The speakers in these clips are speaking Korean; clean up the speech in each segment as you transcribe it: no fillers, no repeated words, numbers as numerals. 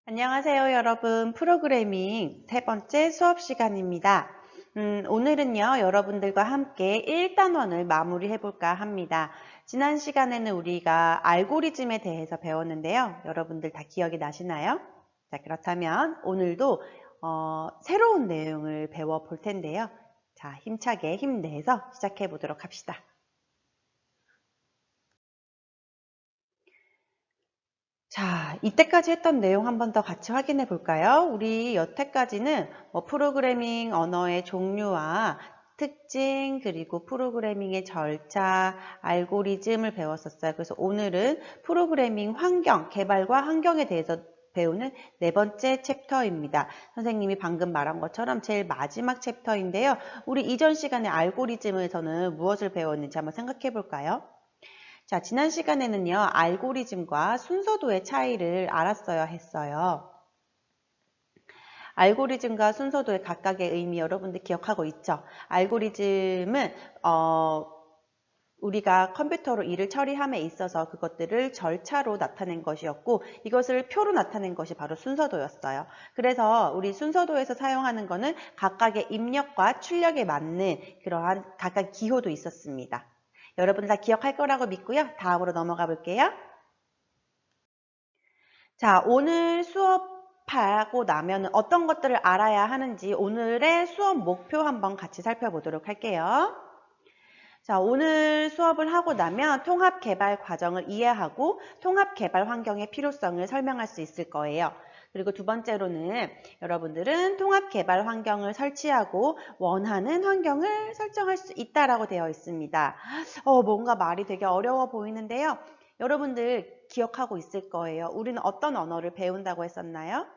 안녕하세요, 여러분. 프로그래밍 세 번째 수업 시간입니다. 오늘은요, 여러분들과 함께 1단원을 마무리해 볼까 합니다. 지난 시간에는 우리가 알고리즘에 대해서 배웠는데요. 여러분들 다 기억이 나시나요? 자, 그렇다면 오늘도 새로운 내용을 배워 볼 텐데요. 자, 힘차게 힘내서 시작해 보도록 합시다. 자, 이때까지 했던 내용 한 번 더 같이 확인해 볼까요? 우리 여태까지는 프로그래밍 언어의 종류와 특징, 그리고 프로그래밍의 절차, 알고리즘을 배웠었어요. 그래서 오늘은 프로그래밍 환경, 개발과 환경에 대해서 배우는 네 번째 챕터입니다. 선생님이 방금 말한 것처럼 제일 마지막 챕터인데요. 우리 이전 시간에 알고리즘에서는 무엇을 배웠는지 한번 생각해 볼까요? 자, 지난 시간에는요, 알고리즘과 순서도의 차이를 알았어야 했어요. 알고리즘과 순서도의 각각의 의미 여러분들 기억하고 있죠? 알고리즘은 우리가 컴퓨터로 일을 처리함에 있어서 그것들을 절차로 나타낸 것이었고 이것을 표로 나타낸 것이 바로 순서도였어요. 그래서 우리 순서도에서 사용하는 것은 각각의 입력과 출력에 맞는 그러한 각각 기호도 있었습니다. 여러분 다 기억할 거라고 믿고요. 다음으로 넘어가 볼게요. 자, 오늘 수업하고 나면 어떤 것들을 알아야 하는지 오늘의 수업 목표 한번 같이 살펴보도록 할게요. 자, 오늘 수업을 하고 나면 통합 개발 과정을 이해하고 통합 개발 환경의 필요성을 설명할 수 있을 거예요. 그리고 두 번째로는 여러분들은 통합 개발 환경을 설치하고 원하는 환경을 설정할 수 있다라고 되어 있습니다. 뭔가 말이 되게 어려워 보이는데요. 여러분들 기억하고 있을 거예요. 우리는 어떤 언어를 배운다고 했었나요?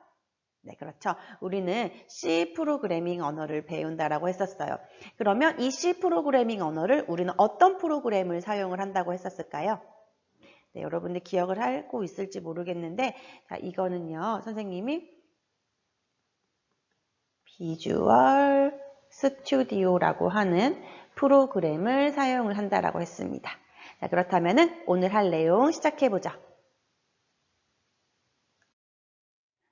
네, 그렇죠. 우리는 C 프로그래밍 언어를 배운다라고 했었어요. 그러면 이 C 프로그래밍 언어를 우리는 어떤 프로그램을 사용을 한다고 했었을까요? 네, 여러분들 기억을 하고 있을지 모르겠는데, 자, 이거는요, 선생님이 비주얼 스튜디오라고 하는 프로그램을 사용을 한다라고 했습니다. 자, 그렇다면은 오늘 할 내용 시작해보죠.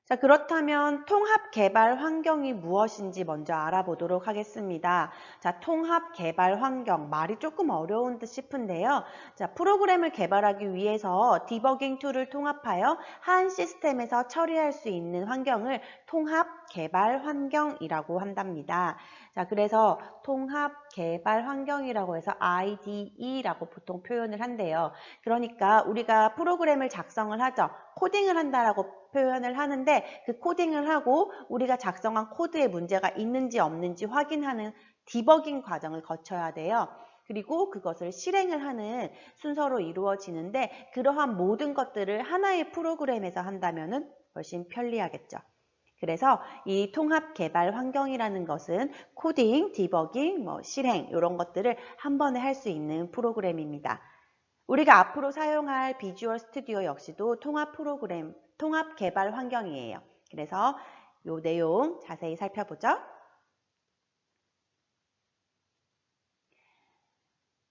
자, 그렇다면 통합 개발 환경이 무엇인지 먼저 알아보도록 하겠습니다. 자, 통합 개발 환경, 말이 조금 어려운 듯 싶은데요. 자, 프로그램을 개발하기 위해서 디버깅 툴을 통합하여 한 시스템에서 처리할 수 있는 환경을 통합 개발 환경이라고 한답니다. 자, 그래서 통합 개발 환경이라고 해서 IDE라고 보통 표현을 한대요. 그러니까 우리가 프로그램을 작성을 하죠. 코딩을 한다라고 표현을 하는데 그 코딩을 하고 우리가 작성한 코드에 문제가 있는지 없는지 확인하는 디버깅 과정을 거쳐야 돼요. 그리고 그것을 실행을 하는 순서로 이루어지는데 그러한 모든 것들을 하나의 프로그램에서 한다면 훨씬 편리하겠죠. 그래서 이 통합 개발 환경이라는 것은 코딩, 디버깅, 실행 이런 것들을 한 번에 할 수 있는 프로그램입니다. 우리가 앞으로 사용할 비주얼 스튜디오 역시도 통합 개발 환경이에요. 그래서 이 내용 자세히 살펴보죠.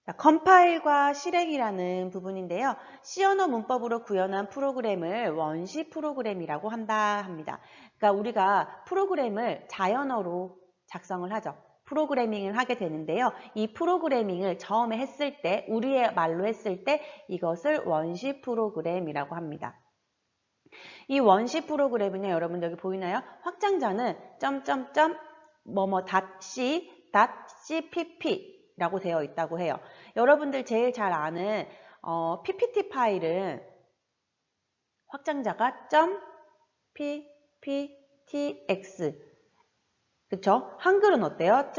자, 컴파일과 실행이라는 부분인데요. C 언어 문법으로 구현한 프로그램을 원시 프로그램이라고 합니다. 그러니까 우리가 프로그램을 자연어로 작성을 하죠. 프로그래밍을 하게 되는데요. 이 프로그래밍을 처음에 했을 때, 우리의 말로 했을 때 이것을 원시 프로그램이라고 합니다. 이 원시 프로그램은요, 여러분 여기 보이나요? 확장자는 점점점 뭐뭐 .c.cpp라고 되어 있다고 해요. 여러분들 제일 잘 아는 PPT 파일은 확장자가 .pptx 그쵸? 한글은 어때요?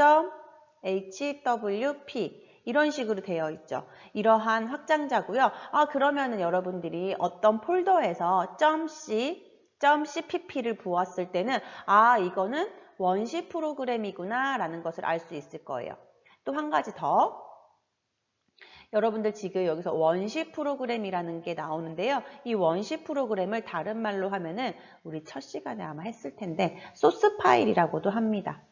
.hwp 이런 식으로 되어 있죠. 이러한 확장자고요. 그러면은 여러분들이 어떤 폴더에서 .cpp를 부었을 때는 이거는 원시 프로그램이구나 라는 것을 알 수 있을 거예요. 또 한 가지 더. 여러분들 지금 여기서 원시 프로그램이라는 게 나오는데요. 이 원시 프로그램을 다른 말로 하면은 우리 첫 시간에 아마 했을 텐데 소스 파일이라고도 합니다.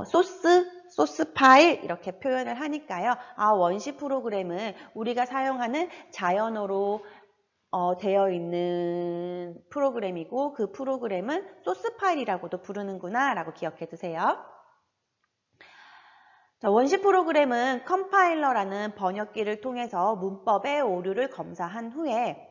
소스 파일 이렇게 표현을 하니까요. 원시 프로그램은 우리가 사용하는 자연어로 되어 있는 프로그램이고 그 프로그램은 소스 파일이라고도 부르는구나 라고 기억해 두세요. 자, 원시 프로그램은 컴파일러라는 번역기를 통해서 문법의 오류를 검사한 후에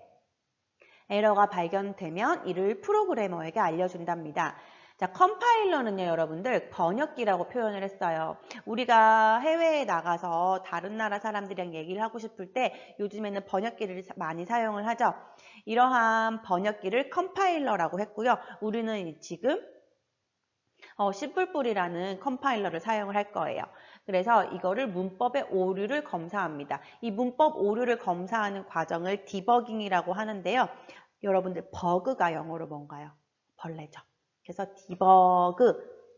에러가 발견되면 이를 프로그래머에게 알려준답니다. 자, 컴파일러는요, 여러분들 번역기라고 표현을 했어요. 우리가 해외에 나가서 다른 나라 사람들이랑 얘기를 하고 싶을 때 요즘에는 번역기를 많이 사용을 하죠. 이러한 번역기를 컴파일러라고 했고요. 우리는 지금 심플풀이라는 컴파일러를 사용을 할 거예요. 그래서 이거를 문법의 오류를 검사합니다. 이 문법 오류를 검사하는 과정을 디버깅이라고 하는데요. 여러분들 버그가 영어로 뭔가요? 벌레죠. 그래서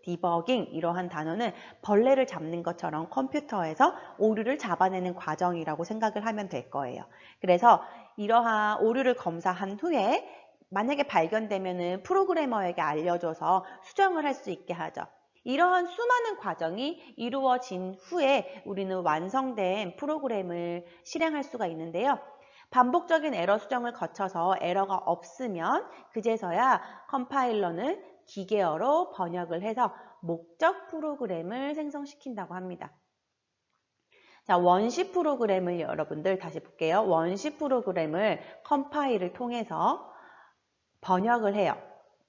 디버깅 이러한 단어는 벌레를 잡는 것처럼 컴퓨터에서 오류를 잡아내는 과정이라고 생각을 하면 될 거예요. 그래서 이러한 오류를 검사한 후에 만약에 발견되면은 프로그래머에게 알려줘서 수정을 할 수 있게 하죠. 이러한 수많은 과정이 이루어진 후에 우리는 완성된 프로그램을 실행할 수가 있는데요. 반복적인 에러 수정을 거쳐서 에러가 없으면 그제서야 컴파일러는 기계어로 번역을 해서 목적 프로그램을 생성시킨다고 합니다. 자, 원시 프로그램을 여러분들 다시 볼게요. 원시 프로그램을 컴파일을 통해서 번역을 해요.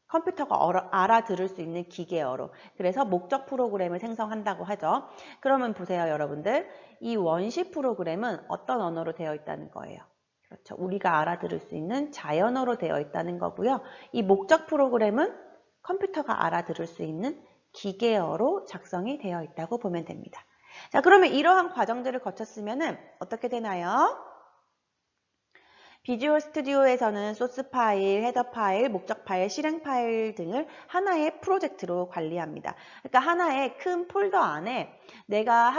컴퓨터가 알아들을 수 있는 기계어로. 그래서 목적 프로그램을 생성한다고 하죠. 그러면 보세요, 여러분들. 이 원시 프로그램은 어떤 언어로 되어 있다는 거예요. 그렇죠. 우리가 알아들을 수 있는 자연어로 되어 있다는 거고요. 이 목적 프로그램은 컴퓨터가 알아들을 수 있는 기계어로 작성이 되어 있다고 보면 됩니다. 자, 그러면 이러한 과정들을 거쳤으면 어떻게 되나요? 비주얼 스튜디오에서는 소스 파일, 헤더 파일, 목적 파일, 실행 파일 등을 하나의 프로젝트로 관리합니다. 그러니까 하나의 큰 폴더 안에 내가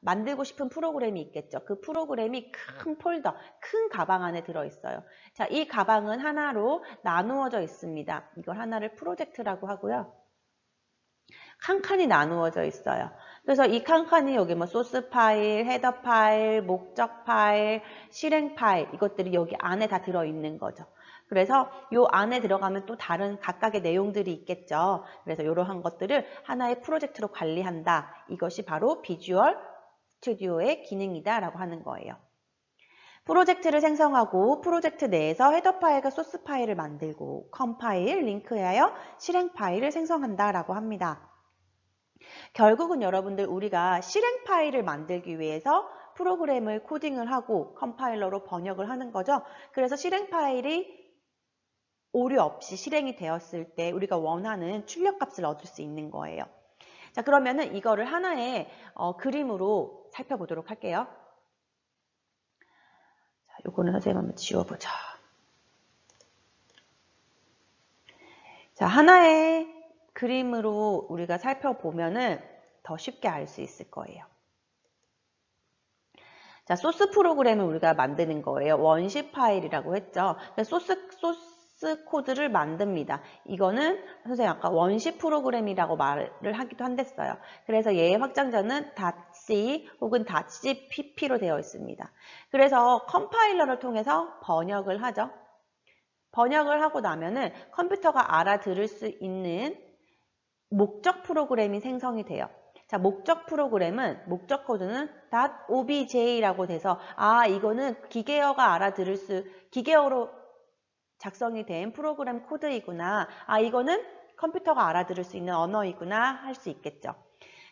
만들고 싶은 프로그램이 있겠죠. 그 프로그램이 큰 폴더, 큰 가방 안에 들어있어요. 자, 이 가방은 하나로 나누어져 있습니다. 이걸 하나를 프로젝트라고 하고요. 칸칸이 나누어져 있어요. 그래서 이 칸칸이 여기 뭐 소스 파일, 헤더 파일, 목적 파일, 실행 파일 이것들이 여기 안에 다 들어있는 거죠. 그래서 요 안에 들어가면 또 다른 각각의 내용들이 있겠죠. 그래서 이러한 것들을 하나의 프로젝트로 관리한다. 이것이 바로 비주얼 스튜디오의 기능이다 라고 하는 거예요. 프로젝트를 생성하고 프로젝트 내에서 헤더 파일과 소스 파일을 만들고 컴파일, 링크하여 실행 파일을 생성한다 라고 합니다. 결국은 여러분들 우리가 실행 파일을 만들기 위해서 프로그램을 코딩을 하고 컴파일러로 번역을 하는 거죠. 그래서 실행 파일이 오류 없이 실행이 되었을 때 우리가 원하는 출력값을 얻을 수 있는 거예요. 자, 그러면은 이거를 하나의 그림으로 살펴보도록 할게요. 자, 요거는 선생님 한번 지워보자. 자, 하나의 그림으로 우리가 살펴보면은 더 쉽게 알 수 있을 거예요. 자, 소스 프로그램을 우리가 만드는 거예요. 원시 파일이라고 했죠. 소스 코드를 만듭니다. 이거는 선생님 아까 원시 프로그램이라고 말을 하기도 한댔어요. 그래서 얘의 확장자는 .c 혹은 .cpp로 되어 있습니다. 그래서 컴파일러를 통해서 번역을 하죠. 번역을 하고 나면은 컴퓨터가 알아들을 수 있는 목적 프로그램이 생성이 돼요. 자, 목적 프로그램은 목적 코드는 .obj라고 돼서 이거는 기계어로 작성이 된 프로그램 코드이구나. 이거는 컴퓨터가 알아들을 수 있는 언어이구나 할 수 있겠죠.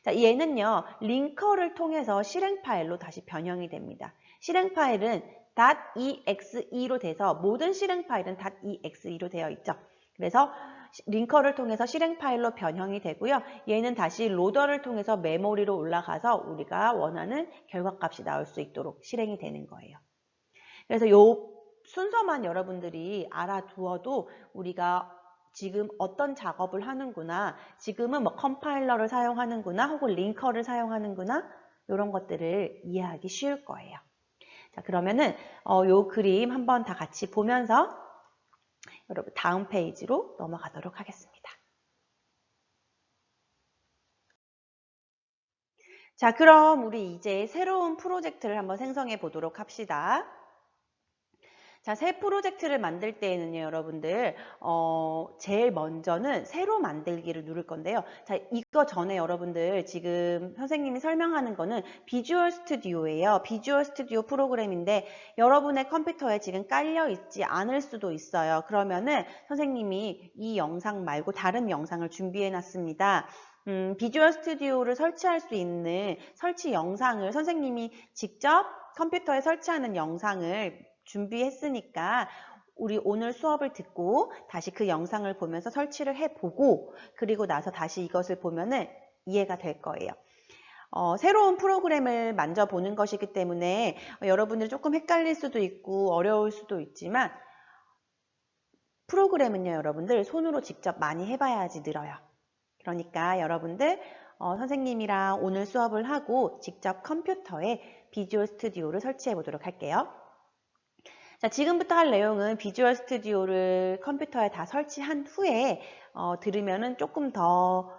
자, 얘는요. 링커를 통해서 실행 파일로 다시 변형이 됩니다. 실행 파일은 .exe로 돼서 모든 실행 파일은 .exe로 되어 있죠. 그래서 링커를 통해서 실행 파일로 변형이 되고요. 얘는 다시 로더를 통해서 메모리로 올라가서 우리가 원하는 결과값이 나올 수 있도록 실행이 되는 거예요. 그래서 요 순서만 여러분들이 알아두어도 우리가 지금 어떤 작업을 하는구나, 지금은 뭐 컴파일러를 사용하는구나, 혹은 링커를 사용하는구나, 이런 것들을 이해하기 쉬울 거예요. 자, 그러면은 요 그림 한번 다 같이 보면서 여러분 다음 페이지로 넘어가도록 하겠습니다. 자, 그럼 우리 이제 새로운 프로젝트를 한번 생성해 보도록 합시다. 자, 새 프로젝트를 만들 때에는요, 여러분들, 제일 먼저는 새로 만들기를 누를 건데요. 자, 이거 전에 여러분들 지금 선생님이 설명하는 거는 비주얼 스튜디오예요. 비주얼 스튜디오 프로그램인데 여러분의 컴퓨터에 지금 깔려 있지 않을 수도 있어요. 그러면은 선생님이 이 영상 말고 다른 영상을 준비해 놨습니다. 비주얼 스튜디오를 설치할 수 있는 설치 영상을 선생님이 직접 컴퓨터에 설치하는 영상을 준비했으니까 우리 오늘 수업을 듣고 다시 그 영상을 보면서 설치를 해보고 그리고 나서 다시 이것을 보면은 이해가 될 거예요. 새로운 프로그램을 만져보는 것이기 때문에 여러분들이 조금 헷갈릴 수도 있고 어려울 수도 있지만 프로그램은요, 여러분들 손으로 직접 많이 해봐야지 늘어요. 그러니까 여러분들 선생님이랑 오늘 수업을 하고 직접 컴퓨터에 비주얼 스튜디오를 설치해 보도록 할게요. 자, 지금부터 할 내용은 비주얼 스튜디오를 컴퓨터에 다 설치한 후에 들으면은 조금 더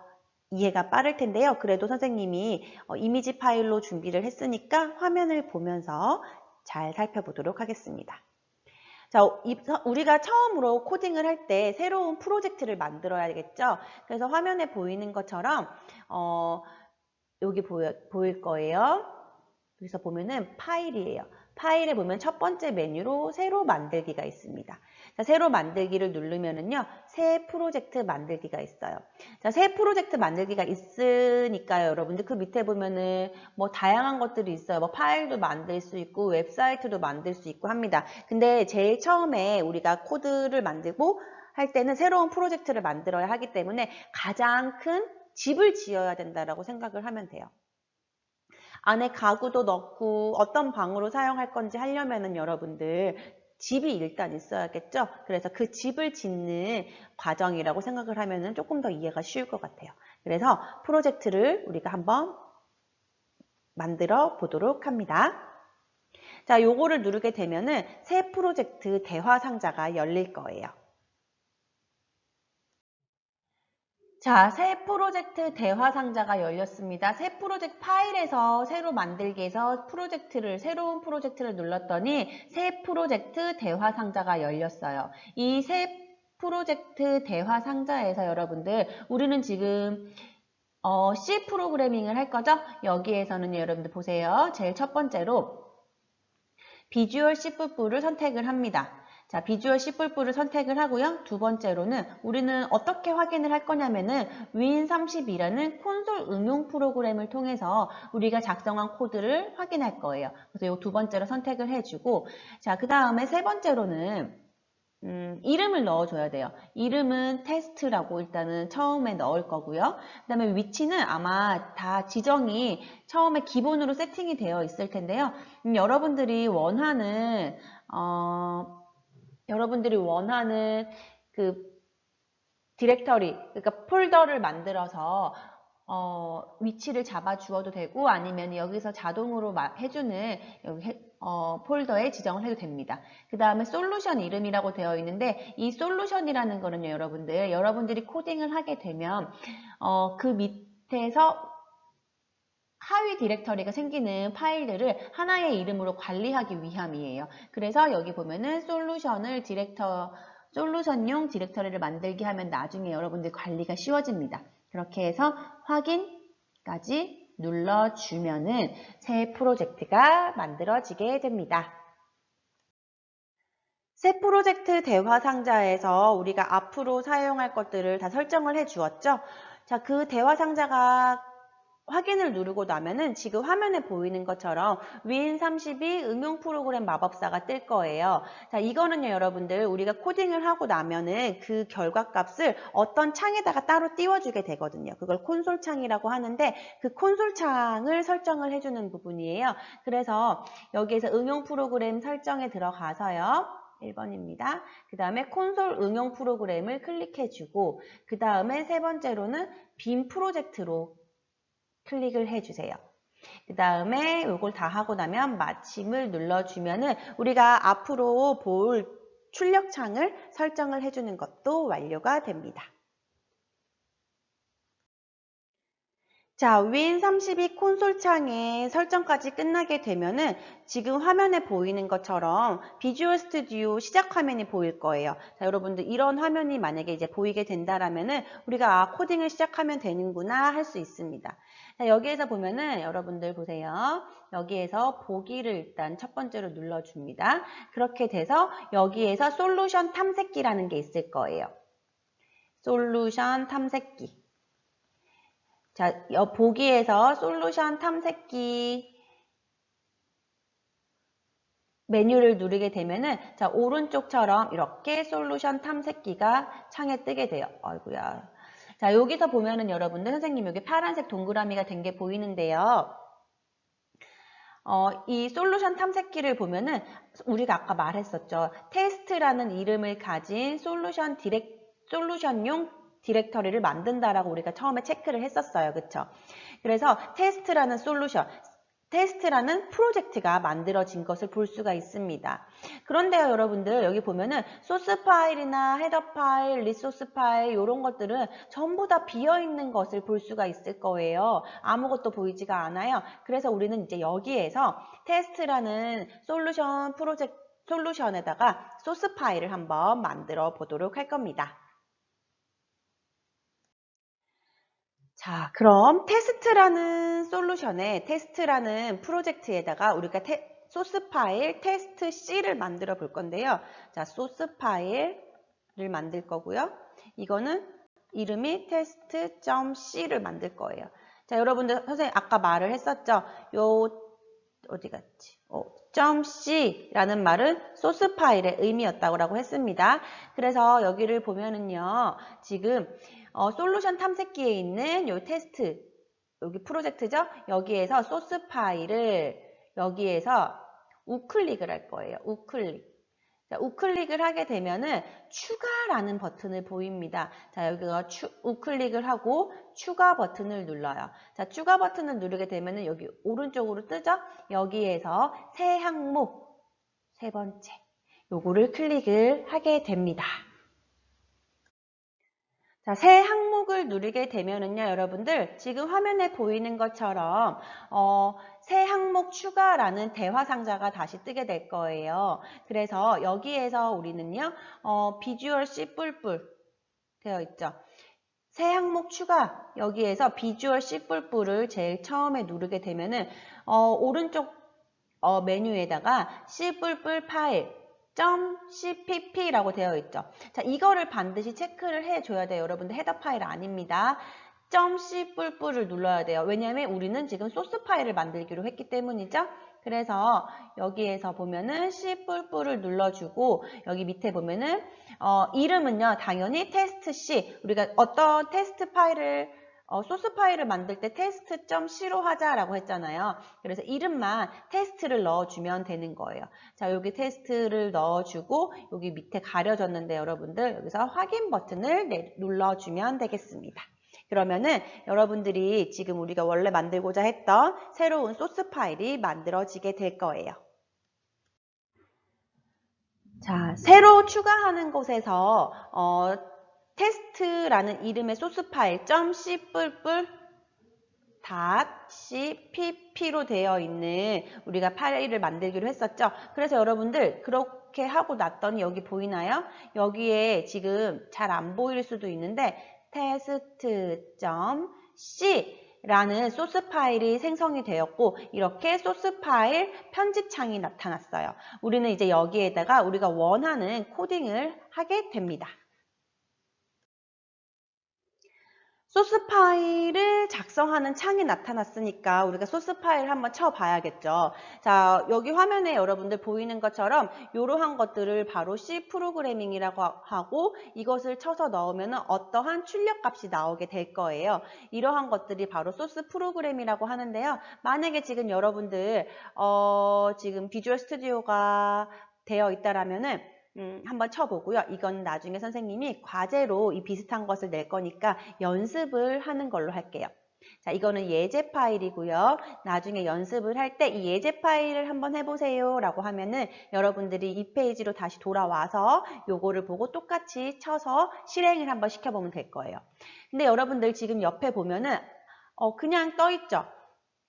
이해가 빠를 텐데요. 그래도 선생님이 이미지 파일로 준비를 했으니까 화면을 보면서 잘 살펴보도록 하겠습니다. 자, 우리가 처음으로 코딩을 할 때 새로운 프로젝트를 만들어야겠죠. 그래서 화면에 보이는 것처럼 여기 보일 거예요. 여기서 보면은 파일이에요. 파일에 보면 첫 번째 메뉴로 새로 만들기가 있습니다. 자, 새로 만들기를 누르면은요, 새 프로젝트 만들기가 있어요. 자, 새 프로젝트 만들기가 있으니까요, 여러분들 그 밑에 보면은 뭐 다양한 것들이 있어요. 뭐 파일도 만들 수 있고 웹사이트도 만들 수 있고 합니다. 근데 제일 처음에 우리가 코드를 만들고 할 때는 새로운 프로젝트를 만들어야 하기 때문에 가장 큰 집을 지어야 된다라고 생각을 하면 돼요. 안에 가구도 넣고 어떤 방으로 사용할 건지 하려면은 여러분들 집이 일단 있어야겠죠? 그래서 그 집을 짓는 과정이라고 생각을 하면은 조금 더 이해가 쉬울 것 같아요. 그래서 프로젝트를 우리가 한번 만들어 보도록 합니다. 자, 요거를 누르게 되면은 새 프로젝트 대화 상자가 열릴 거예요. 자, 새 프로젝트 대화 상자가 열렸습니다. 새 프로젝트 파일에서 새로 만들기에서 새로운 프로젝트를 눌렀더니 새 프로젝트 대화 상자가 열렸어요. 이 새 프로젝트 대화 상자에서 여러분들 우리는 지금 C 프로그래밍을 할 거죠? 여기에서는 여러분들 보세요. 제일 첫 번째로 비주얼 C++를 선택을 합니다. 자, 비주얼 C++를 선택을 하고요. 두 번째로는 우리는 어떻게 확인을 할 거냐면은 win32라는 콘솔 응용 프로그램을 통해서 우리가 작성한 코드를 확인할 거예요. 그래서 이 두 번째로 선택을 해주고, 자, 그 다음에 세 번째로는 이름을 넣어줘야 돼요. 이름은 테스트라고 일단은 처음에 넣을 거고요. 그 다음에 위치는 아마 다 지정이 처음에 기본으로 세팅이 되어 있을 텐데요. 여러분들이 원하는 그 디렉터리, 그러니까 폴더를 만들어서 위치를 잡아 주어도 되고 아니면 여기서 자동으로 해주는 여기 폴더에 지정을 해도 됩니다. 그 다음에 솔루션 이름이라고 되어 있는데 이 솔루션이라는 거는요, 여러분들이 코딩을 하게 되면 그 밑에서 하위 디렉터리가 생기는 파일들을 하나의 이름으로 관리하기 위함이에요. 그래서 여기 보면은 솔루션용 디렉터리를 만들게 하면 나중에 여러분들 관리가 쉬워집니다. 그렇게 해서 확인까지 눌러주면은 새 프로젝트가 만들어지게 됩니다. 새 프로젝트 대화 상자에서 우리가 앞으로 사용할 것들을 다 설정을 해 주었죠. 자, 그 대화 상자가 확인을 누르고 나면은 지금 화면에 보이는 것처럼 win32 응용 프로그램 마법사가 뜰 거예요. 자, 이거는요, 여러분들 우리가 코딩을 하고 나면은 그 결과값을 어떤 창에다가 따로 띄워주게 되거든요. 그걸 콘솔 창이라고 하는데 그 콘솔 창을 설정을 해주는 부분이에요. 그래서 여기에서 응용 프로그램 설정에 들어가서요. 1번입니다. 그 다음에 콘솔 응용 프로그램을 클릭해주고 그 다음에 세 번째로는 빔 프로젝트로 클릭을 해주세요. 그 다음에 이걸 다 하고 나면 마침을 눌러주면은 우리가 앞으로 볼 출력창을 설정을 해주는 것도 완료가 됩니다. 자, win32 콘솔 창의 설정까지 끝나게 되면은 지금 화면에 보이는 것처럼 비주얼 스튜디오 시작 화면이 보일 거예요. 자, 여러분들 이런 화면이 만약에 이제 보이게 된다라면은 우리가 아, 코딩을 시작하면 되는구나 할 수 있습니다. 자, 여기에서 보면은 여러분들 보세요. 여기에서 보기를 일단 첫 번째로 눌러줍니다. 그렇게 돼서 여기에서 솔루션 탐색기라는 게 있을 거예요. 솔루션 탐색기. 자, 보기에서 솔루션 탐색기 메뉴를 누르게 되면은 자, 오른쪽처럼 이렇게 솔루션 탐색기가 창에 뜨게 돼요. 아이고야. 자, 여기서 보면은 여러분들 선생님 여기 파란색 동그라미가 된 게 보이는데요. 이 솔루션 탐색기를 보면은 우리가 아까 말했었죠. 테스트라는 이름을 가진 솔루션용 디렉터리를 만든다라고 우리가 처음에 체크를 했었어요. 그쵸? 그래서 테스트라는 프로젝트가 만들어진 것을 볼 수가 있습니다. 그런데요, 여러분들 여기 보면은 소스 파일이나 헤더 파일, 리소스 파일 이런 것들은 전부 다 비어있는 것을 볼 수가 있을 거예요. 아무것도 보이지가 않아요. 그래서 우리는 이제 여기에서 테스트라는 솔루션에다가 소스 파일을 한번 만들어 보도록 할 겁니다. 자, 그럼 테스트라는 프로젝트에다가 우리가 소스 파일 테스트 C를 만들어 볼 건데요. 자, 소스 파일을 만들 거고요. 이거는 이름이 test.c를 만들 거예요. 자, 여러분들 선생님 아까 말을 했었죠. 어디 갔지? .c라는 말은 소스 파일의 의미였다고 했습니다. 그래서 여기를 보면은요. 지금 솔루션 탐색기에 있는 요 테스트, 여기 프로젝트죠? 여기에서 소스 파일을 여기에서 우클릭을 할 거예요. 우클릭. 자, 우클릭을 하게 되면은 추가라는 버튼을 보입니다. 자, 여기가 우클릭을 하고 추가 버튼을 눌러요. 자, 추가 버튼을 누르게 되면은 여기 오른쪽으로 뜨죠? 여기에서 새 항목 세 번째 요거를 클릭을 하게 됩니다. 자, 새 항목을 누르게 되면은요, 여러분들 지금 화면에 보이는 것처럼 새 항목 추가라는 대화 상자가 다시 뜨게 될 거예요. 그래서 여기에서 우리는요, 비주얼 C 뿔뿔 되어 있죠. 새 항목 추가 여기에서 비주얼 C 뿔뿔을 제일 처음에 누르게 되면은 오른쪽 메뉴에다가 C 뿔뿔 파일 .cpp라고 되어 있죠. 자, 이거를 반드시 체크를 해줘야 돼요. 여러분들 헤더 파일 아닙니다. .c 뿔뿔을 눌러야 돼요. 왜냐하면 우리는 지금 소스 파일을 만들기로 했기 때문이죠. 그래서 여기에서 보면은 C 뿔뿔을 눌러주고 여기 밑에 보면은 이름은요 당연히 테스트 C 우리가 어떤 테스트 파일을 소스 파일을 만들 때 test.c로 하자라고 했잖아요. 그래서 이름만 테스트를 넣어주면 되는 거예요. 자, 여기 테스트를 넣어주고 여기 밑에 가려졌는데 여러분들 여기서 확인 버튼을 눌러주면 되겠습니다. 그러면은 여러분들이 지금 우리가 원래 만들고자 했던 새로운 소스 파일이 만들어지게 될 거예요. 자, 새로 추가하는 곳에서 테스트라는 이름의 소스 파일 .c 뿔뿔 .cpp로 되어 있는 우리가 파일을 만들기로 했었죠. 그래서 여러분들 그렇게 하고 났더니 여기 보이나요? 여기에 지금 잘 안 보일 수도 있는데 test.c 라는 소스 파일이 생성이 되었고 이렇게 소스 파일 편집 창이 나타났어요. 우리는 이제 여기에다가 우리가 원하는 코딩을 하게 됩니다. 소스 파일을 작성하는 창이 나타났으니까 우리가 소스 파일 한번 쳐봐야겠죠. 자, 여기 화면에 여러분들 보이는 것처럼 이러한 것들을 바로 C 프로그래밍이라고 하고 이것을 쳐서 넣으면 어떠한 출력 값이 나오게 될 거예요. 이러한 것들이 바로 소스 프로그램이라고 하는데요. 만약에 지금 여러분들 지금 비주얼 스튜디오가 되어 있다라면은 한번 쳐보고요. 이건 나중에 선생님이 과제로 이 비슷한 것을 낼 거니까 연습을 하는 걸로 할게요. 자, 이거는 예제 파일이고요. 나중에 연습을 할 때 이 예제 파일을 한번 해보세요 라고 하면은 여러분들이 이 페이지로 다시 돌아와서 요거를 보고 똑같이 쳐서 실행을 한번 시켜보면 될 거예요. 근데 여러분들 지금 옆에 보면은 그냥 떠 있죠.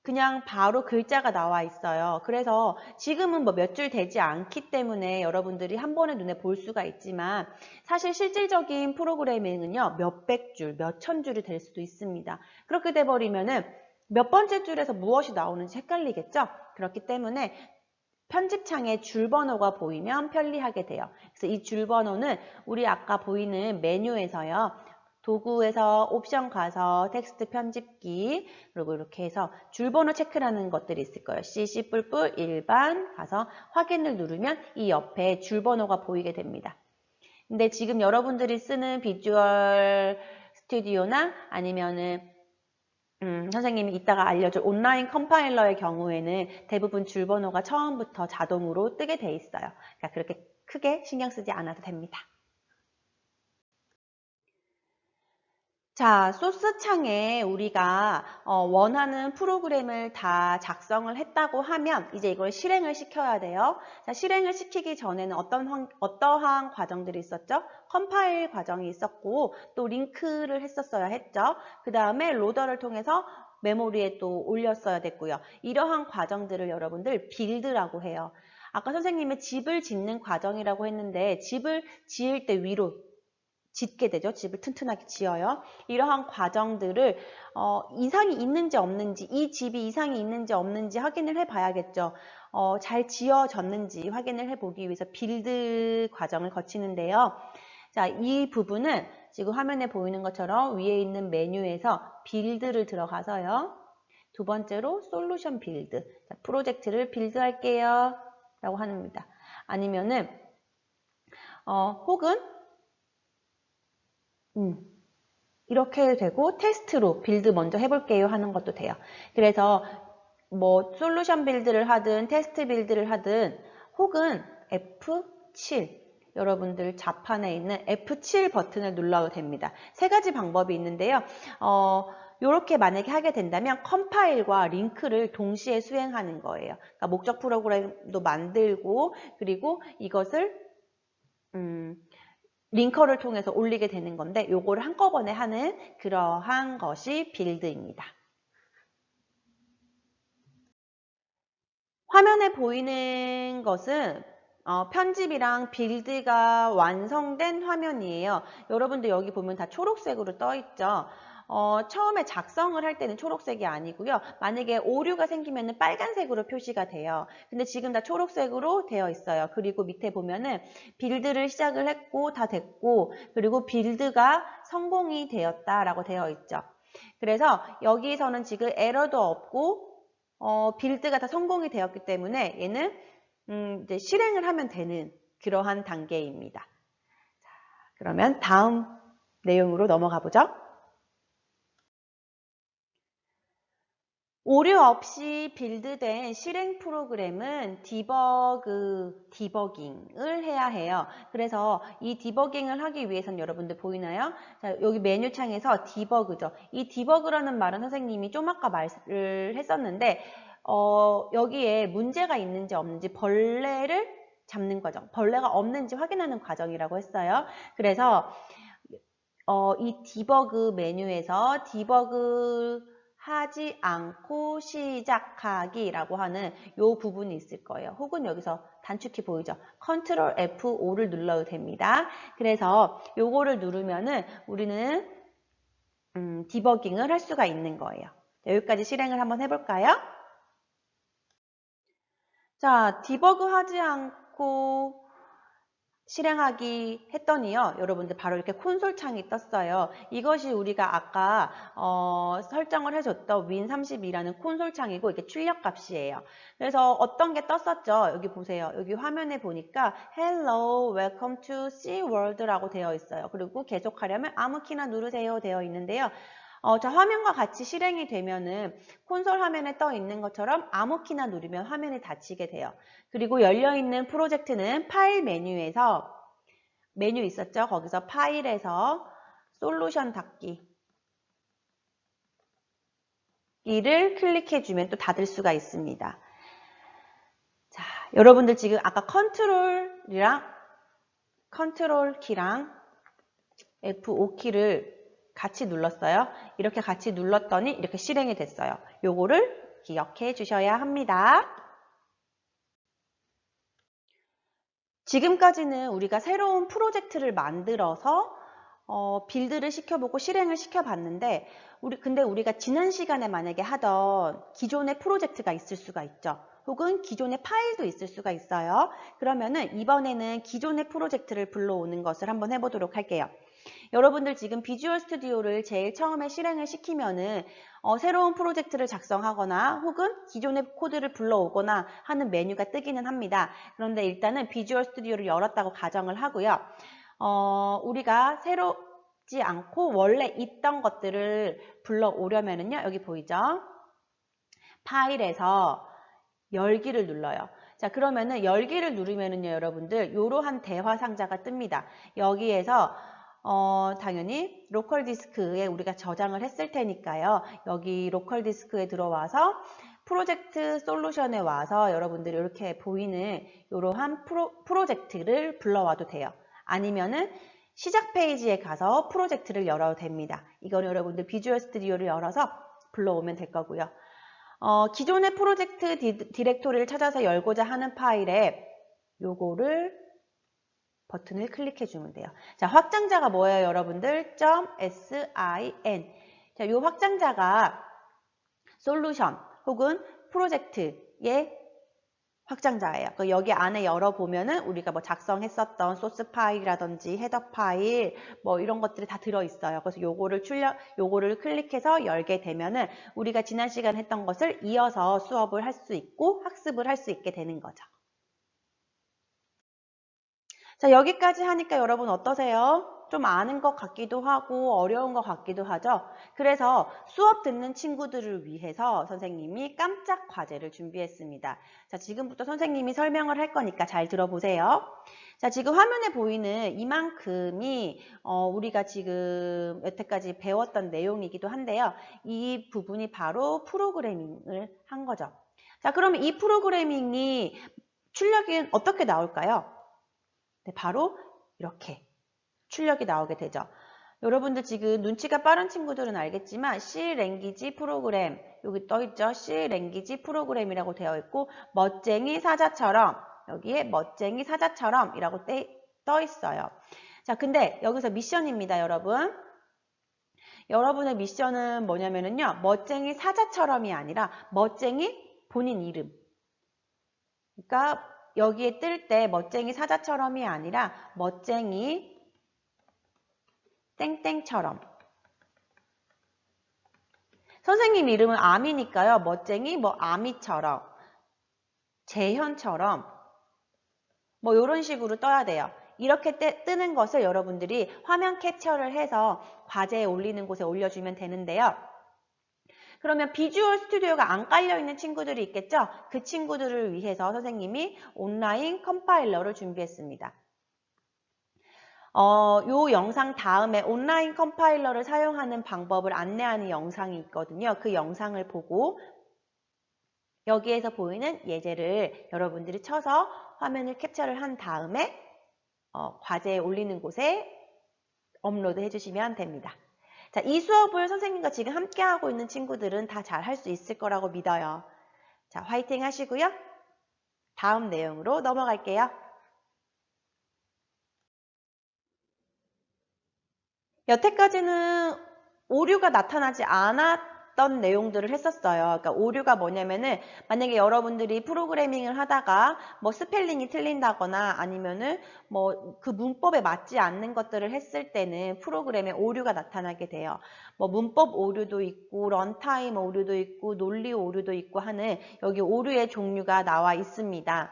그냥 바로 글자가 나와 있어요. 그래서 지금은 뭐 몇 줄 되지 않기 때문에 여러분들이 한 번에 눈에 볼 수가 있지만 사실 실질적인 프로그래밍은요, 몇백 줄, 몇천 줄이 될 수도 있습니다. 그렇게 돼버리면은 몇 번째 줄에서 무엇이 나오는지 헷갈리겠죠? 그렇기 때문에 편집창에 줄 번호가 보이면 편리하게 돼요. 그래서 이 줄 번호는 우리 아까 보이는 메뉴에서요. 도구에서 옵션 가서 텍스트 편집기 그리고 이렇게 해서 줄 번호 체크라는 것들이 있을 거예요. CC 뿔뿔 일반 가서 확인을 누르면 이 옆에 줄 번호가 보이게 됩니다. 근데 지금 여러분들이 쓰는 비주얼 스튜디오나 아니면은 선생님이 이따가 알려줄 온라인 컴파일러의 경우에는 대부분 줄 번호가 처음부터 자동으로 뜨게 돼 있어요. 그러니까 그렇게 크게 신경 쓰지 않아도 됩니다. 자, 소스 창에 우리가 원하는 프로그램을 다 작성을 했다고 하면 이제 이걸 실행을 시켜야 돼요. 자, 실행을 시키기 전에는 어떠한 과정들이 있었죠? 컴파일 과정이 있었고 또 링크를 했었어야 했죠. 그 다음에 로더를 통해서 메모리에 또 올렸어야 됐고요. 이러한 과정들을 여러분들 빌드라고 해요. 아까 선생님이 집을 짓는 과정이라고 했는데 집을 지을 때 위로 짓게 되죠. 집을 튼튼하게 지어요. 이러한 과정들을 이상이 있는지 없는지, 이 집이 이상이 있는지 없는지 확인을 해봐야겠죠. 잘 지어졌는지 확인을 해보기 위해서 빌드 과정을 거치는데요. 자, 이 부분은 지금 화면에 보이는 것처럼 위에 있는 메뉴에서 빌드를 들어가서요. 두 번째로 솔루션 빌드. 자, 프로젝트를 빌드할게요. 라고 합니다. 아니면은 혹은 이렇게 되고 테스트로 빌드 먼저 해볼게요 하는 것도 돼요. 그래서 뭐 솔루션 빌드를 하든 테스트 빌드를 하든 혹은 F7 여러분들 자판에 있는 F7 버튼을 눌러도 됩니다. 세 가지 방법이 있는데요. 이렇게 만약에 하게 된다면 컴파일과 링크를 동시에 수행하는 거예요. 그러니까 목적 프로그램도 만들고 그리고 이것을 링커를 통해서 올리게 되는 건데 요거를 한꺼번에 하는 그러한 것이 빌드입니다. 화면에 보이는 것은 편집이랑 빌드가 완성된 화면이에요. 여러분들 여기 보면 다 초록색으로 떠 있죠. 처음에 작성을 할 때는 초록색이 아니고요. 만약에 오류가 생기면 빨간색으로 표시가 돼요. 근데 지금 다 초록색으로 되어 있어요. 그리고 밑에 보면은 빌드를 시작을 했고 다 됐고 그리고 빌드가 성공이 되었다라고 되어 있죠. 그래서 여기서는 지금 에러도 없고 빌드가 다 성공이 되었기 때문에 얘는 이제 실행을 하면 되는 그러한 단계입니다. 자, 그러면 다음 내용으로 넘어가 보죠. 오류 없이 빌드된 실행 프로그램은 디버깅을 해야 해요. 그래서 이 디버깅을 하기 위해서는 여러분들 보이나요? 자, 여기 메뉴 창에서 디버그죠. 이 디버그라는 말은 선생님이 좀 아까 말을 했었는데 여기에 문제가 있는지 없는지 벌레를 잡는 과정, 벌레가 없는지 확인하는 과정이라고 했어요. 그래서 이 디버그 메뉴에서 디버그 하지 않고 시작하기라고 하는 요 부분이 있을 거예요. 혹은 여기서 단축키 보이죠? 컨트롤 F5를 눌러도 됩니다. 그래서 요거를 누르면은 우리는 디버깅을 할 수가 있는 거예요. 여기까지 실행을 한번 해볼까요? 자, 디버그 하지 않고 실행하기 했더니요. 여러분들 바로 이렇게 콘솔 창이 떴어요. 이것이 우리가 아까 설정을 해줬던 win32라는 콘솔 창이고 이게 출력 값이에요. 그래서 어떤 게 떴었죠? 여기 보세요. 여기 화면에 보니까 Hello, Welcome to C World라고 되어 있어요. 그리고 계속하려면 아무 키나 누르세요 되어 있는데요. 자, 화면과 같이 실행이 되면은 콘솔 화면에 떠 있는 것처럼 아무 키나 누르면 화면이 닫히게 돼요. 그리고 열려있는 프로젝트는 파일 메뉴에서 메뉴 있었죠? 거기서 파일에서 솔루션 닫기 이를 클릭해주면 또 닫을 수가 있습니다. 자, 여러분들 지금 아까 컨트롤 키랑 F5키를 같이 눌렀어요. 이렇게 같이 눌렀더니 이렇게 실행이 됐어요. 요거를 기억해 주셔야 합니다. 지금까지는 우리가 새로운 프로젝트를 만들어서 빌드를 시켜보고 실행을 시켜봤는데 근데 우리가 지난 시간에 만약에 하던 기존의 프로젝트가 있을 수가 있죠. 혹은 기존의 파일도 있을 수가 있어요. 그러면은 이번에는 기존의 프로젝트를 불러오는 것을 한번 해보도록 할게요. 여러분들 지금 비주얼 스튜디오를 제일 처음에 실행을 시키면은 새로운 프로젝트를 작성하거나 혹은 기존의 코드를 불러오거나 하는 메뉴가 뜨기는 합니다. 그런데 일단은 비주얼 스튜디오를 열었다고 가정을 하고요. 우리가 새롭지 않고 원래 있던 것들을 불러오려면은요. 여기 보이죠? 파일에서 열기를 눌러요. 자, 그러면은 열기를 누르면은요, 여러분들, 이러한 대화 상자가 뜹니다. 여기에서 당연히 로컬 디스크에 우리가 저장을 했을 테니까요. 여기 로컬 디스크에 들어와서 프로젝트 솔루션에 와서 여러분들이 이렇게 보이는 이러한 프로젝트를 불러와도 돼요. 아니면은 시작 페이지에 가서 프로젝트를 열어도 됩니다. 이거는 여러분들 비주얼 스튜디오를 열어서 불러오면 될 거고요. 기존의 프로젝트 디렉토리를 찾아서 열고자 하는 파일에 요거를 버튼을 클릭해 주면 돼요. 자, 확장자가 뭐예요, 여러분들? .sin. 자, 요 확장자가 솔루션 혹은 프로젝트의 확장자예요. 여기 안에 열어보면은 우리가 뭐 작성했었던 소스 파일이라든지 헤더 파일 뭐 이런 것들이 다 들어있어요. 그래서 요거를 클릭해서 열게 되면은 우리가 지난 시간에 했던 것을 이어서 수업을 할 수 있고 학습을 할 수 있게 되는 거죠. 자, 여기까지 하니까 여러분 어떠세요? 좀 아는 것 같기도 하고 어려운 것 같기도 하죠. 그래서 수업 듣는 친구들을 위해서 선생님이 깜짝 과제를 준비했습니다. 자, 지금부터 선생님이 설명을 할 거니까 잘 들어보세요. 자, 지금 화면에 보이는 이만큼이 우리가 지금 여태까지 배웠던 내용이기도 한데요. 이 부분이 바로 프로그래밍을 한 거죠. 자, 그러면 이 프로그래밍이 출력이 어떻게 나올까요? 네, 바로 이렇게 출력이 나오게 되죠. 여러분들 지금 눈치가 빠른 친구들은 알겠지만 C 랭귀지 프로그램 여기 떠있죠. C 랭귀지 프로그램이라고 되어 있고 멋쟁이 사자처럼 여기에 멋쟁이 사자처럼 이라고 떠 있어요. 자, 근데 여기서 미션입니다, 여러분. 여러분의 미션은 뭐냐면요. 멋쟁이 사자처럼이 아니라 멋쟁이 본인 이름. 그러니까 여기에 뜰 때 멋쟁이 사자처럼이 아니라 멋쟁이 땡땡처럼. 선생님 이름은 아미니까요. 멋쟁이 뭐 아미처럼, 재현처럼 뭐 이런 식으로 떠야 돼요. 이렇게 뜨는 것을 여러분들이 화면 캡처를 해서 과제에 올리는 곳에 올려주면 되는데요. 그러면 비주얼 스튜디오가 안 깔려있는 친구들이 있겠죠? 그 친구들을 위해서 선생님이 온라인 컴파일러를 준비했습니다. 요 영상 다음에 온라인 컴파일러를 사용하는 방법을 안내하는 영상이 있거든요. 그 영상을 보고 여기에서 보이는 예제를 여러분들이 쳐서 화면을 캡처를 한 다음에 과제에 올리는 곳에 업로드 해주시면 됩니다. 자, 이 수업을 선생님과 지금 함께하고 있는 친구들은 다 잘 할 수 있을 거라고 믿어요. 자, 화이팅 하시고요. 다음 내용으로 넘어갈게요. 여태까지는 오류가 나타나지 않았던 내용들을 했었어요. 그러니까 오류가 뭐냐면은 만약에 여러분들이 프로그래밍을 하다가 뭐 스펠링이 틀린다거나 아니면은 뭐 그 문법에 맞지 않는 것들을 했을 때는 프로그램에 오류가 나타나게 돼요. 뭐 문법 오류도 있고 런타임 오류도 있고 논리 오류도 있고 하는 여기 오류의 종류가 나와 있습니다.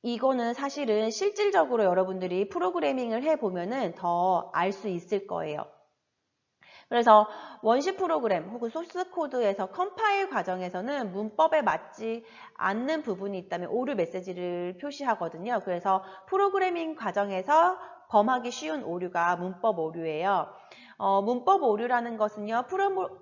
이거는 사실은 실질적으로 여러분들이 프로그래밍을 해보면은 더 알 수 있을 거예요. 그래서 원시 프로그램 혹은 소스 코드에서 컴파일 과정에서는 문법에 맞지 않는 부분이 있다면 오류 메시지를 표시하거든요. 그래서 프로그래밍 과정에서 범하기 쉬운 오류가 문법 오류예요. 문법 오류라는 것은요,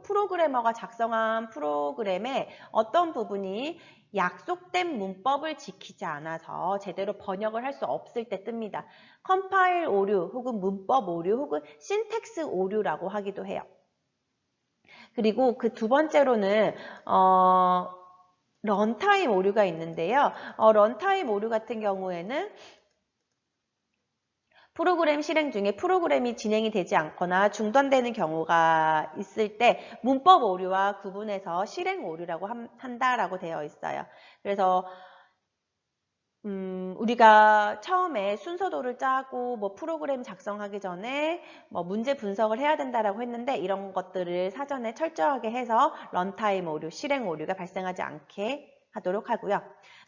프로그래머가 작성한 프로그램의 어떤 부분이 약속된 문법을 지키지 않아서 제대로 번역을 할 수 없을 때 뜹니다. 컴파일 오류 혹은 문법 오류 혹은 신텍스 오류라고 하기도 해요. 그리고 그 두 번째로는 런타임 오류가 있는데요. 런타임 오류 같은 경우에는 프로그램 실행 중에 프로그램이 진행이 되지 않거나 중단되는 경우가 있을 때 문법 오류와 구분해서 실행 오류라고 한다라고 되어 있어요. 그래서 우리가 처음에 순서도를 짜고 뭐 프로그램 작성하기 전에 뭐 문제 분석을 해야 된다라고 했는데 이런 것들을 사전에 철저하게 해서 런타임 오류, 실행 오류가 발생하지 않게 하도록 하고요.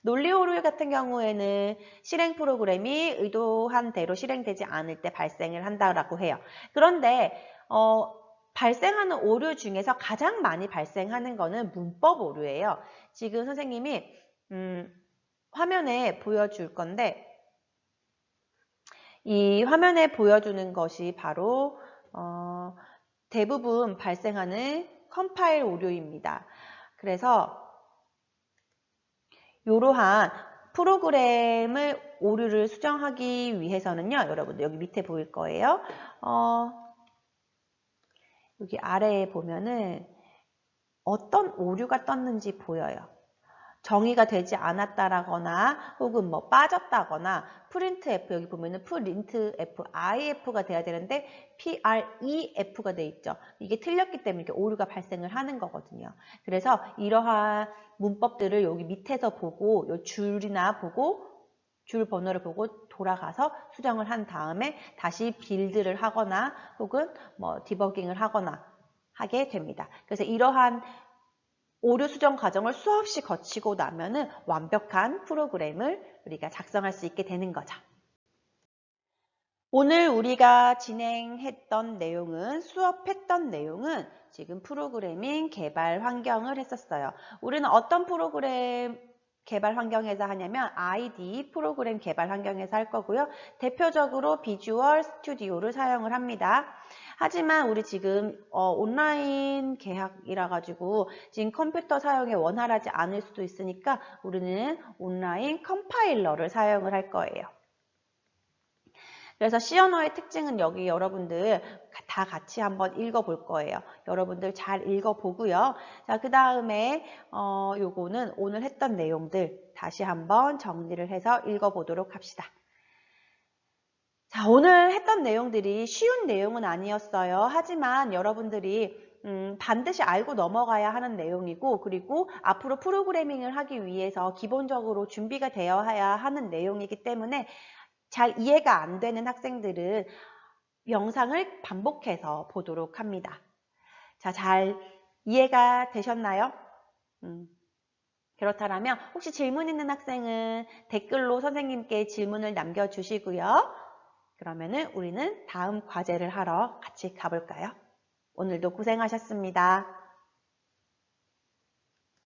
논리 오류 같은 경우에는 실행 프로그램이 의도한 대로 실행되지 않을 때 발생을 한다라고 해요. 그런데 발생하는 오류 중에서 가장 많이 발생하는 거는 문법 오류예요. 지금 선생님이 화면에 보여줄 건데 이 화면에 보여주는 것이 바로 대부분 발생하는 컴파일 오류입니다. 그래서 이러한 프로그램을 오류를 수정하기 위해서는요. 여러분들 여기 밑에 보일 거예요. 여기 아래에 보면은 어떤 오류가 떴는지 보여요. 정의가 되지 않았다라거나 혹은 뭐 빠졌다거나 printf 여기 보면은 printf if가 돼야 되는데 pref가 돼 있죠. 이게 틀렸기 때문에 이렇게 오류가 발생을 하는 거거든요. 그래서 이러한 문법들을 여기 밑에서 보고 요 줄이나 보고 줄 번호를 보고 돌아가서 수정을 한 다음에 다시 빌드를 하거나 혹은 뭐 디버깅을 하거나 하게 됩니다. 그래서 이러한 오류 수정 과정을 수없이 거치고 나면은 완벽한 프로그램을 우리가 작성할 수 있게 되는 거죠. 오늘 우리가 진행했던 내용은 수업했던 내용은 지금 프로그래밍 개발 환경을 했었어요. 우리는 어떤 프로그램 개발 환경에서 하냐면 IDE 프로그램 개발 환경에서 할 거고요. 대표적으로 비주얼 스튜디오를 사용을 합니다. 하지만 우리 지금 온라인 계약이라 가지고 지금 컴퓨터 사용에 원활하지 않을 수도 있으니까 우리는 온라인 컴파일러를 사용을 할 거예요. 그래서 C 언어의 특징은 여기 여러분들 다 같이 한번 읽어볼 거예요. 여러분들 잘 읽어보고요. 자, 그 다음에 요거는 오늘 했던 내용들 다시 한번 정리를 해서 읽어보도록 합시다. 자, 오늘 했던 내용들이 쉬운 내용은 아니었어요. 하지만 여러분들이 반드시 알고 넘어가야 하는 내용이고 그리고 앞으로 프로그래밍을 하기 위해서 기본적으로 준비가 되어야 하는 내용이기 때문에 잘 이해가 안 되는 학생들은 영상을 반복해서 보도록 합니다. 자, 잘 이해가 되셨나요? 그렇다면 혹시 질문 있는 학생은 댓글로 선생님께 질문을 남겨주시고요. 그러면은 우리는 다음 과제를 하러 같이 가볼까요? 오늘도 고생하셨습니다.